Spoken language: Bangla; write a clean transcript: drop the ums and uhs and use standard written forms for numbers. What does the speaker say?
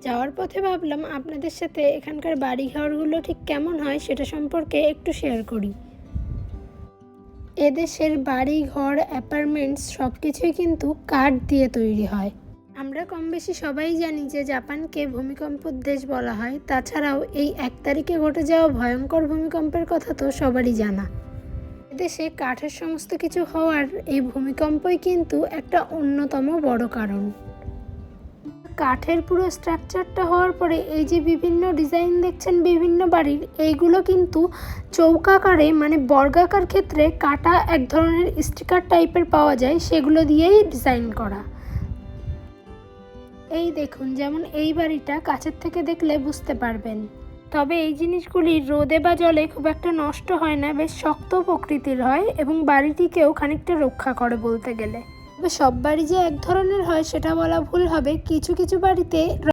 যাওয়ার পথে ভাবলাম আপনাদের সাথে এখানকার বাড়িঘরগুলো ঠিক কেমন হয় সেটা সম্পর্কে একটু শেয়ার করি। এদেশের বাড়ি ঘর অ্যাপার্টমেন্টস সব কিছুই কিন্তু কাঠ দিয়ে তৈরি হয়। আমরা কম বেশি সবাই জানি যে জাপানকে ভূমিকম্পের দেশ বলা হয়। তাছাড়াও এই 1 তারিখে ঘটে যাওয়া ভয়ঙ্কর ভূমিকম্পের কথা তো সবারই জানা। এদেশে কাঠের সমস্ত কিছু হওয়ার এই ভূমিকম্পই কিন্তু একটা অন্যতম বড় কারণ। কাঠের পুরো স্ট্রাকচারটা হওয়ার পরে এই যে বিভিন্ন ডিজাইন দেখছেন বিভিন্ন বাড়ির, এইগুলো কিন্তু চৌকাকারে মানে বর্গাকার ক্ষেত্রে কাটা এক ধরনের স্টিকার টাইপের পাওয়া যায়, সেগুলো দিয়েই ডিজাইন করা। এই দেখুন, যেমন এই বাড়িটা কাছের থেকে দেখলে বুঝতে পারবেন। তবে এই জিনিসগুলি রোদে বা জলে খুব একটা নষ্ট হয় না, বেশ শক্ত প্রকৃতির হয় এবং বাড়িটিকেও খানিকটা রক্ষা করে বলতে গেলে। তবে সব বাড়ি যে এক ধরনের হয় সেটা বলা ভুল হবে। কিছু কিছু বাড়িতে